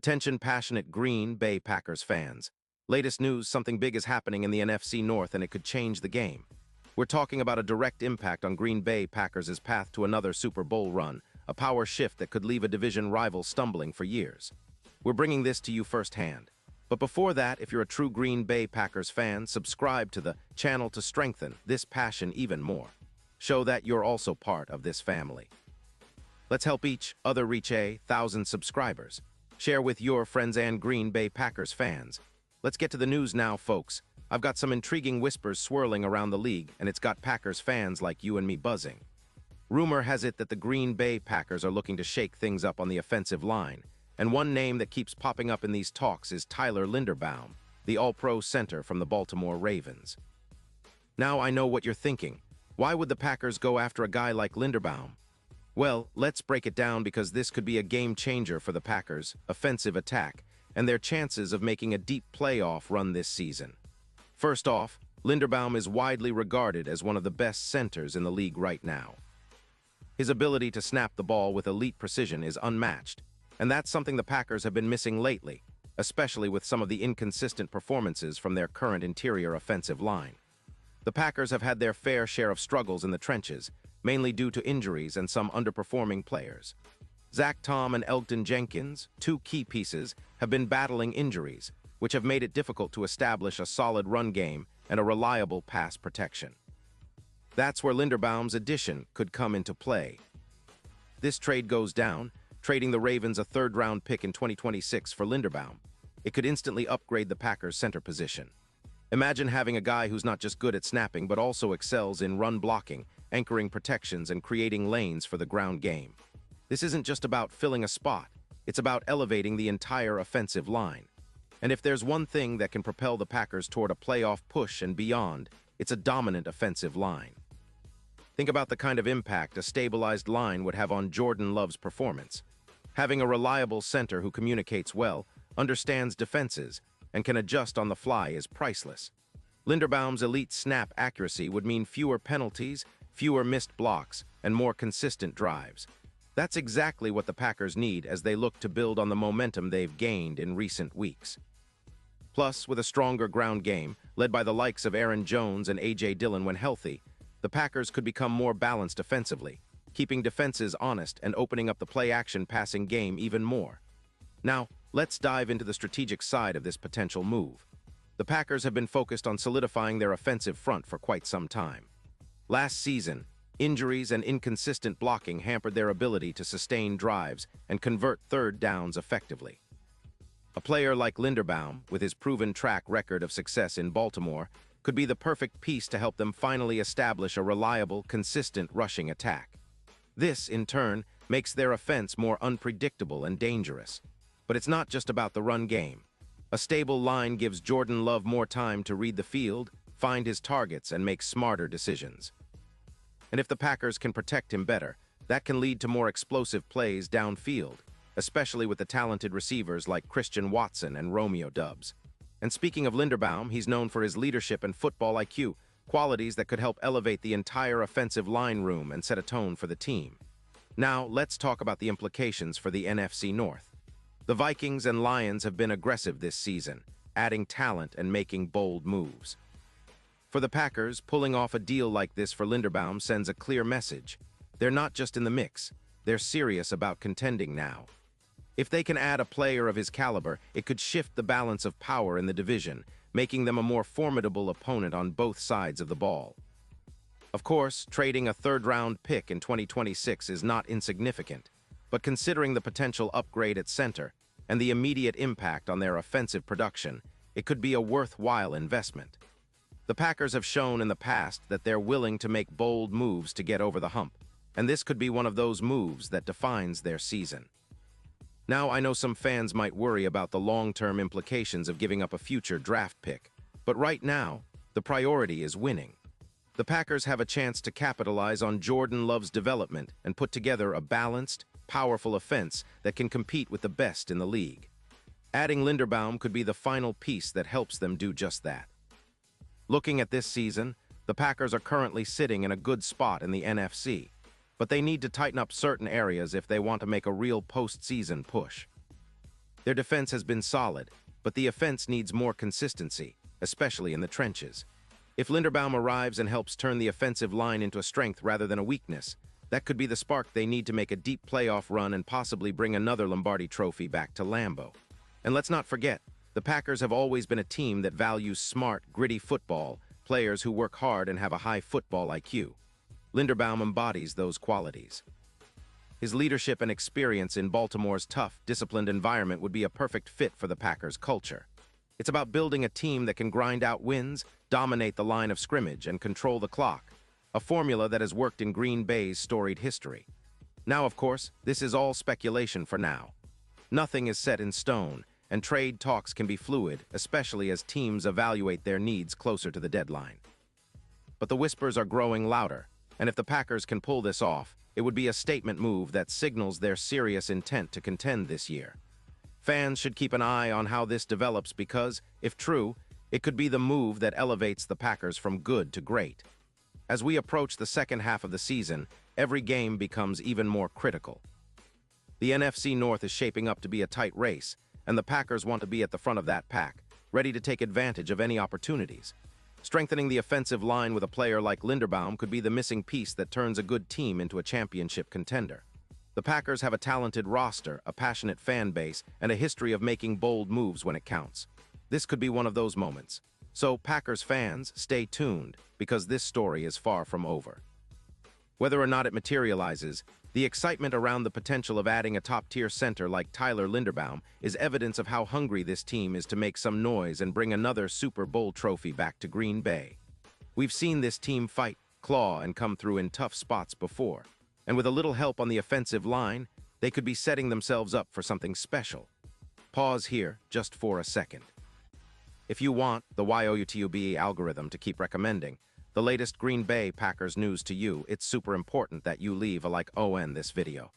Attention passionate Green Bay Packers fans. Latest news, something big is happening in the NFC North and it could change the game. We're talking about a direct impact on Green Bay Packers' path to another Super Bowl run, a power shift that could leave a division rival stumbling for years. We're bringing this to you firsthand. But before that, if you're a true Green Bay Packers fan, subscribe to the channel to strengthen this passion even more. Show that you're also part of this family. Let's help each other reach 1,000 subscribers. Share with your friends and Green Bay Packers fans. Let's get to the news now, folks. I've got some intriguing whispers swirling around the league, and it's got Packers fans like you and me buzzing. Rumor has it that the Green Bay Packers are looking to shake things up on the offensive line, and one name that keeps popping up in these talks is Tyler Linderbaum, the All-Pro center from the Baltimore Ravens. Now I know what you're thinking. Why would the Packers go after a guy like Linderbaum? Well, let's break it down because this could be a game changer for the Packers' offensive attack and their chances of making a deep playoff run this season. First off, Linderbaum is widely regarded as one of the best centers in the league right now. His ability to snap the ball with elite precision is unmatched, and that's something the Packers have been missing lately, especially with some of the inconsistent performances from their current interior offensive line. The Packers have had their fair share of struggles in the trenches, mainly due to injuries and some underperforming players. Zach Tom and Elgton Jenkins, two key pieces, have been battling injuries, which have made it difficult to establish a solid run game and a reliable pass protection. That's where Linderbaum's addition could come into play. This trade goes down, trading the Ravens a third-round pick in 2026 for Linderbaum. It could instantly upgrade the Packers' center position. Imagine having a guy who's not just good at snapping but also excels in run blocking, anchoring protections, and creating lanes for the ground game. This isn't just about filling a spot, it's about elevating the entire offensive line. And if there's one thing that can propel the Packers toward a playoff push and beyond, it's a dominant offensive line. Think about the kind of impact a stabilized line would have on Jordan Love's performance. Having a reliable center who communicates well, understands defenses, and can adjust on the fly is priceless. Linderbaum's elite snap accuracy would mean fewer penalties, fewer missed blocks, and more consistent drives. That's exactly what the Packers need as they look to build on the momentum they've gained in recent weeks. Plus, with a stronger ground game, led by the likes of Aaron Jones and A.J. Dillon when healthy, the Packers could become more balanced offensively, keeping defenses honest and opening up the play-action passing game even more. Now, let's dive into the strategic side of this potential move. The Packers have been focused on solidifying their offensive front for quite some time. Last season, injuries and inconsistent blocking hampered their ability to sustain drives and convert third downs effectively. A player like Linderbaum, with his proven track record of success in Baltimore, could be the perfect piece to help them finally establish a reliable, consistent rushing attack. This, in turn, makes their offense more unpredictable and dangerous. But it's not just about the run game. A stable line gives Jordan Love more time to read the field, find his targets, and make smarter decisions. And if the Packers can protect him better, that can lead to more explosive plays downfield, especially with the talented receivers like Christian Watson and Romeo Doubs. And speaking of Linderbaum, he's known for his leadership and football IQ, qualities that could help elevate the entire offensive line room and set a tone for the team. Now, let's talk about the implications for the NFC North. The Vikings and Lions have been aggressive this season, adding talent and making bold moves. For the Packers, pulling off a deal like this for Linderbaum sends a clear message. They're not just in the mix, they're serious about contending now. If they can add a player of his caliber, it could shift the balance of power in the division, making them a more formidable opponent on both sides of the ball. Of course, trading a third-round pick in 2026 is not insignificant, but considering the potential upgrade at center and the immediate impact on their offensive production, it could be a worthwhile investment. The Packers have shown in the past that they're willing to make bold moves to get over the hump, and this could be one of those moves that defines their season. Now, I know some fans might worry about the long-term implications of giving up a future draft pick, but right now, the priority is winning. The Packers have a chance to capitalize on Jordan Love's development and put together a balanced, powerful offense that can compete with the best in the league. Adding Linderbaum could be the final piece that helps them do just that. Looking at this season, the Packers are currently sitting in a good spot in the NFC, but they need to tighten up certain areas if they want to make a real postseason push. Their defense has been solid, but the offense needs more consistency, especially in the trenches. If Linderbaum arrives and helps turn the offensive line into a strength rather than a weakness, that could be the spark they need to make a deep playoff run and possibly bring another Lombardi trophy back to Lambeau. And let's not forget, the Packers have always been a team that values smart, gritty football, players who work hard and have a high football IQ. Linderbaum embodies those qualities. His leadership and experience in Baltimore's tough, disciplined environment would be a perfect fit for the Packers' culture. It's about building a team that can grind out wins, dominate the line of scrimmage, and control the clock, a formula that has worked in Green Bay's storied history. Now, of course, this is all speculation for now. Nothing is set in stone, and trade talks can be fluid, especially as teams evaluate their needs closer to the deadline. But the whispers are growing louder, and if the Packers can pull this off, it would be a statement move that signals their serious intent to contend this year. Fans should keep an eye on how this develops because, if true, it could be the move that elevates the Packers from good to great. As we approach the second half of the season, every game becomes even more critical. The NFC North is shaping up to be a tight race, and the Packers want to be at the front of that pack, ready to take advantage of any opportunities. Strengthening the offensive line with a player like Linderbaum could be the missing piece that turns a good team into a championship contender. The Packers have a talented roster, a passionate fan base, and a history of making bold moves when it counts. This could be one of those moments. So, Packers fans, stay tuned, because this story is far from over. Whether or not it materializes, the excitement around the potential of adding a top-tier center like Tyler Linderbaum is evidence of how hungry this team is to make some noise and bring another Super Bowl trophy back to Green Bay. We've seen this team fight, claw, and come through in tough spots before. And with a little help on the offensive line, they could be setting themselves up for something special. Pause here just for a second. If you want the YOUTUBE algorithm to keep recommending the latest Green Bay Packers news to you, it's super important that you leave a like on this video.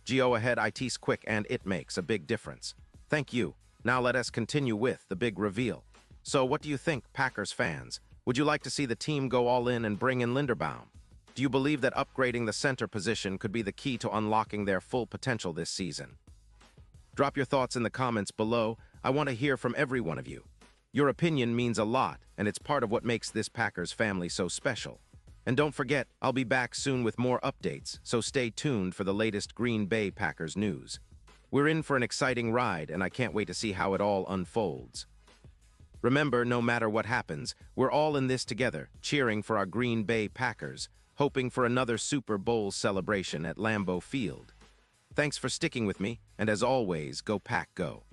Go ahead, it's quick and it makes a big difference. Thank you. Now let us continue with the big reveal. So what do you think, Packers fans? Would you like to see the team go all in and bring in Linderbaum? Do you believe that upgrading the center position could be the key to unlocking their full potential this season? Drop your thoughts in the comments below. I want to hear from every one of you. Your opinion means a lot, and it's part of what makes this Packers family so special. And don't forget, I'll be back soon with more updates, so stay tuned for the latest Green Bay Packers news. We're in for an exciting ride, and I can't wait to see how it all unfolds. Remember, no matter what happens, we're all in this together, cheering for our Green Bay Packers, hoping for another Super Bowl celebration at Lambeau Field. Thanks for sticking with me, and as always, go Pack Go.